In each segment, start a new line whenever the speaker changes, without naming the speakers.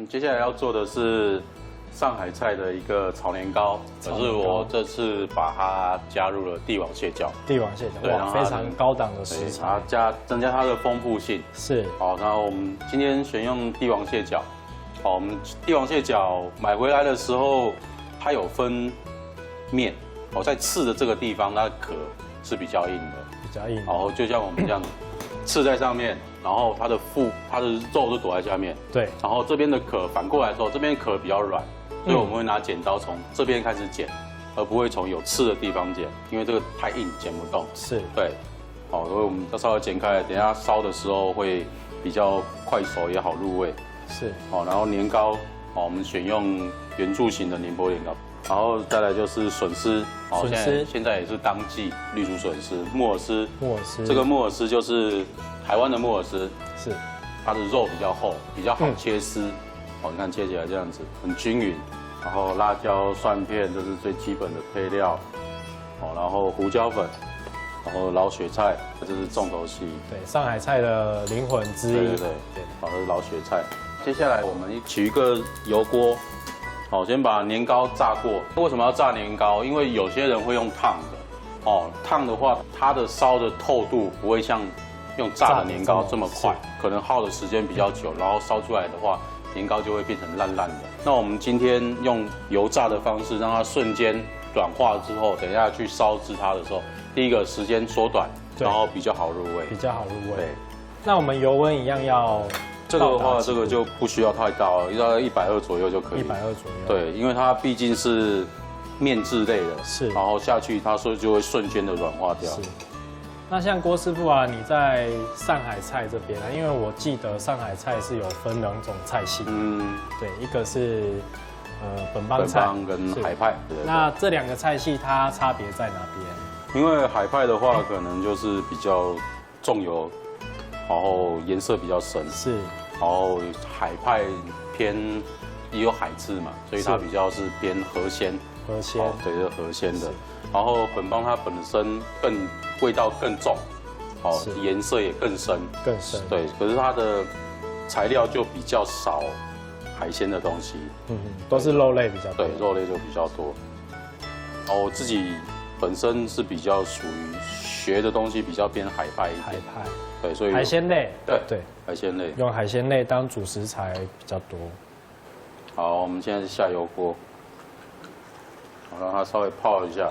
们接下来要做的是上海菜的一个炒年糕，可是我这次把它加入了帝王蟹脚。
帝王蟹脚，哇，非常高档的食材，
增加它的丰富性。
是。
好，那我们今天选用帝王蟹脚。好，我们帝王蟹脚买回来的时候，它有分面。哦，在刺的这个地方，它的壳是比较硬的，
比较硬。
然后就像我们这样刺在上面，然后它的肉都躲在下面。
对。
然后这边的壳反过来的时候，这边壳比较软，所以我们会拿剪刀从这边开始剪，而不会从有刺的地方剪，因为这个太硬剪不动。
是。对。
好，所以我们要稍微剪开来，等一下烧的时候会比较快熟，也好入味。
是。
好，然后年糕，好，我们选用圆柱形的宁波年糕。然后再来就是笋丝，好，现在也是当季绿竹笋丝、木耳丝。这个木耳丝就是台湾的木耳丝，是它的肉比较厚，比较好切丝。好，你看切起来这样子很均匀。然后辣椒、蒜片，这是最基本的配料。好，然后胡椒粉，然后老雪菜，这是重头戏。
对，上海菜的灵魂之一。对。
好，这是老雪菜。接下来我们取一个油锅。好，先把年糕炸过。为什么要炸年糕？因为有些人会用烫的，哦，烫的话，它的烧的透度不会像用炸的年糕这么快，可能耗的时间比较久，然后烧出来的话，年糕就会变成烂烂的。那我们今天用油炸的方式，让它瞬间软化之后，等一下去烧制它的时候，第一个时间缩短，然后比较好入味。
比较好入味。对。那我们油温一样要。
这个的话，这个就不需要太高了，大概120左右就可以。
120左右。
对，因为它毕竟是面质类的，是，然后下去它就会瞬间的软化掉。是。
那像郭师傅啊，你在上海菜这边啊，因为我记得上海菜是有分2种菜系。对，一个是本帮菜
跟海派。
那这2个菜系它差别在哪边？
因为海派的话，可能就是比较重油。然后颜色比较深，是，然后海派偏也有海字嘛，所以它比较是偏河鲜，对，是河鲜的。然后本帮它本身味道更重，好，颜色也更深，对。可是它的材料就比较少海鲜的东西，
都是肉类比较多，
对，肉类就比较多。然后我自己本身是比较属于学的东西比较偏海派一点，海派。对，所以
海鲜类，对，
海鲜类
用海鲜类当主食材比较多。
好，我们现在是下油锅，好，让它稍微泡一下。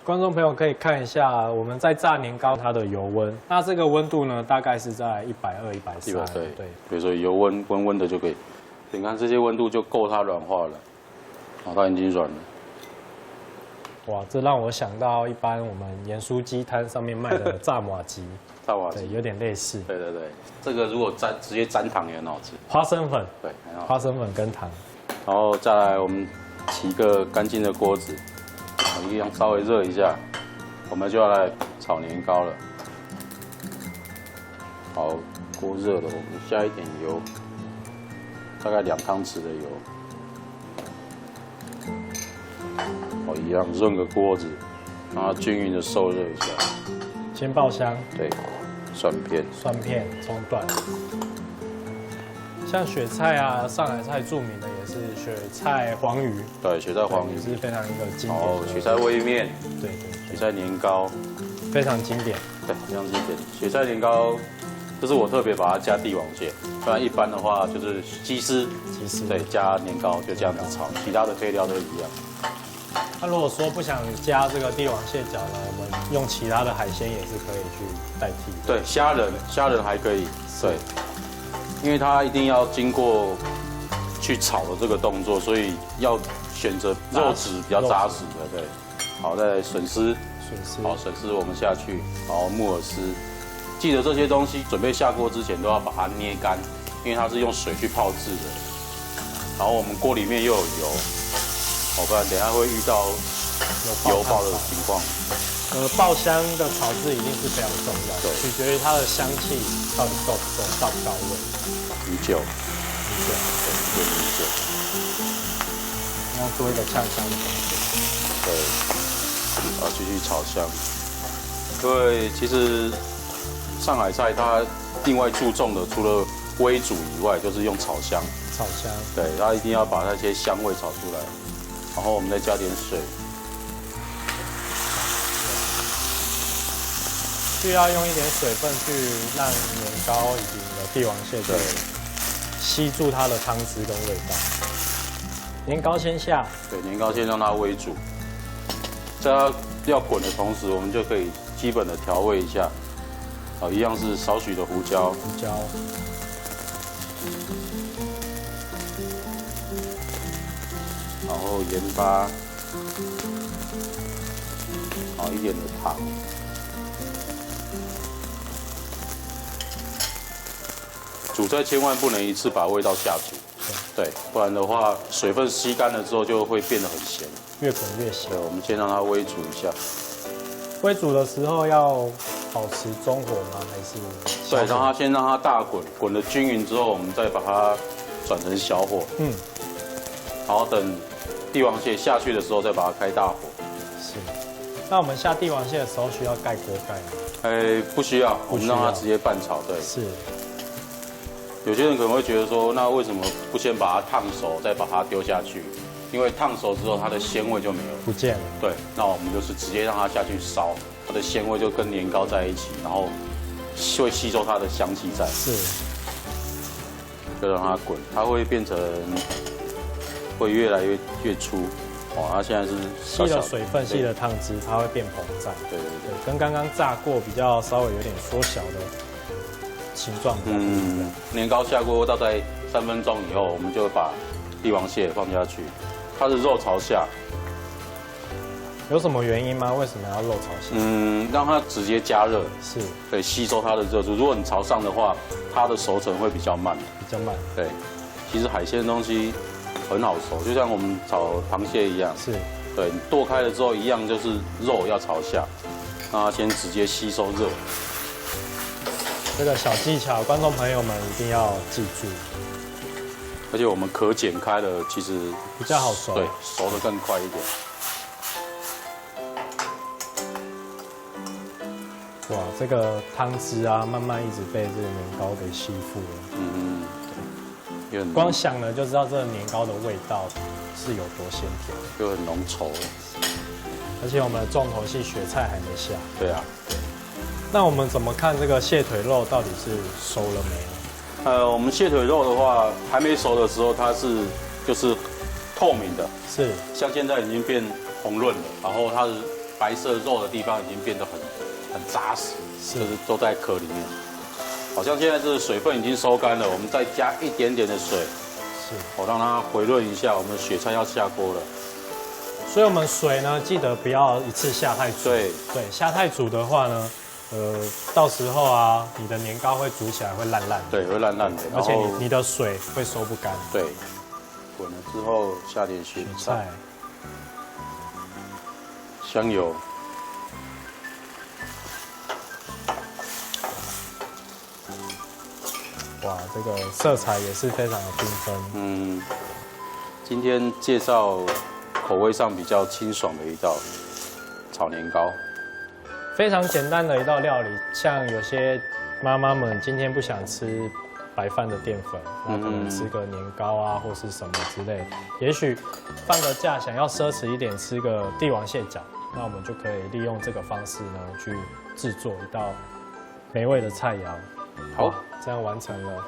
观众朋友可以看一下我们在炸年糕它的油温，那这个温度呢，大概是在120、130。
对，比如说油温温的就可以。你看这些温度就够它软化了，好，它已经软了。
哇，这让我想到一般我们盐酥鸡摊上面卖的炸麻鸡，对，有点类似。
对，这个如果直接沾糖也很好吃。
花生粉，
对，
花生粉跟糖。
然后再来我们起一个干净的锅子，一样稍微热一下，我们就要来炒年糕了。好，锅热了，我们加一点油，大概2汤匙的油。好，一样润个锅子，让它均匀的受热一下。
先爆香。对，
蒜片、
葱段。像雪菜啊，上海菜著名的也是雪菜黄鱼。
对，雪菜黄鱼
是非常一个经典。
哦，雪菜煨面。
对，
雪菜年糕，
非常经典。
对，非常经典。雪菜年糕，这是我特别把它加帝王蟹，不然一般的话就是鸡丝，对，加年糕就这样子炒，其他的配料都一样。
那如果说不想加这个帝王蟹脚呢，我们用其他的海鲜也是可以去代替。对，
虾仁还可以，对，因为它一定要经过去炒的这个动作，所以要选择肉质比较扎实的。对，好，再来笋丝，好，笋丝我们下去，然后木耳丝，记得这些东西准备下锅之前都要把它捏干，因为它是用水去泡制的。然后我们锅里面又有油。不然等一下会遇到油爆的情况。
爆香的炒制一定是非常重要的，取决于它的香气到底够不够，到不到位。
米酒，
对，米酒。要做一个呛香的动作。
对，然后继续炒香。因为其实上海菜它另外注重的，除了煨煮以外，就是用炒香。
炒香。
对，它一定要把那些香味炒出来，然后我们再加点水。
需要用一点水分去让年糕以及你的帝王蟹去吸住它的汤汁跟味道。年糕先下，
对，年糕先让它煨煮，在它要滚的同时，我们就可以基本的调味一下，一样是少许的胡椒，然后盐巴，好一点的糖。煮菜千万不能一次把味道下足，对，不然的话水分吸干了之后就会变得很咸，
越滚越咸。
对，我们先让它煨煮一下。
煨煮的时候要保持中火吗？还是？
对，先让它大滚，滚得均匀之后，我们再把它转成小火，然后等帝王蟹下去的时候再把它开大火。
是。那我们下帝王蟹的时候需要盖锅盖吗？
不需要，我们让它直接拌炒。对。
是。
有些人可能会觉得说，那为什么不先把它烫熟，再把它丢下去？因为烫熟之后，它的鲜味就没有
不见了。
对，那我们就是直接让它下去烧，它的鲜味就跟年糕在一起，然后会吸收它的香气在。
是。
就让它滚，它会变成会越来越粗。它现在是
吸了水分，吸了汤汁，它会变膨胀。
对，
跟刚刚炸过比较稍微有点缩小的形状。
年糕下锅大概3分钟以后，我们就把帝王蟹放下去，它是肉朝下。
有什么原因吗？为什么要肉朝下？
让它直接加热，
是，
对，吸收它的热度。如果你朝上的话，它的熟成会比较慢。对，其实海鲜的东西很好熟，就像我们炒螃蟹一样。
是，
对，你剁开了之后一样，就是肉要朝下，让它先直接吸收热。
这个小技巧，观众朋友们一定要记住。
而且我们壳剪开了，其实
比较好熟，
对，熟得更快一点。
哇，这个汤汁啊，慢慢一直被这个年糕给吸附了。光想了就知道这个年糕的味道是有多鲜甜，
就很浓稠。
而且我们的重头戏雪菜还没下。
对啊。
那我们怎么看这个蟹腿肉到底是熟了没呢？
我们蟹腿肉的话，还没熟的时候，它就是透明的，
是
像现在已经变红润了，然后它的白色肉的地方已经变得很扎实，就是都在壳里面。好像现在这水分已经收干了，我们再加一点点的水，让它回润一下。我们的雪菜要下锅了，
所以我们水呢，记得不要一次下太煮。对，下太煮的话呢，到时候啊，你的年糕会煮起来会烂烂的。
对，会烂烂的，
而且你的水会收不干。
对，滚了之后下点雪菜、香油。
哇，这个色彩也是非常的缤纷。
今天介绍口味上比较清爽的一道炒年糕，
非常简单的一道料理。像有些妈妈们今天不想吃白饭的淀粉，那可能吃个年糕啊，或是什么之类。也许放个假想要奢侈一点，吃个帝王蟹饺，那我们就可以利用这个方式呢，去制作一道美味的菜肴。好，这样完成了，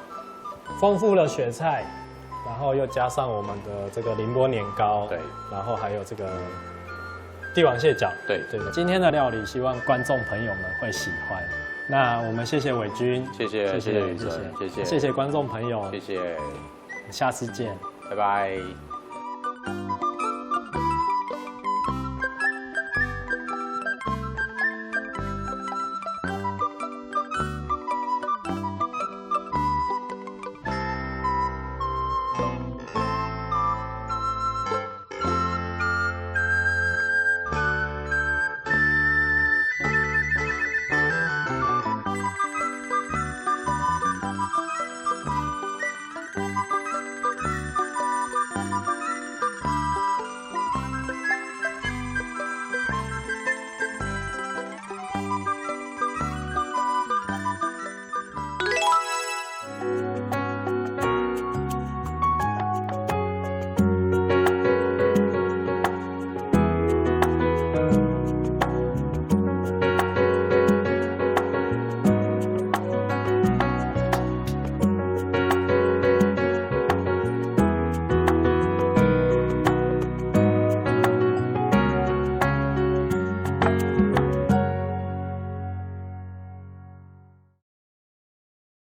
丰富了雪菜，然后又加上我们的这个凌波年糕，对，然后还有这个帝王蟹饺，对。今天的料理，希望观众朋友们会喜欢。那我们谢谢伟君，谢谢宇哲，谢谢观众朋友，谢谢，下次见，
拜拜。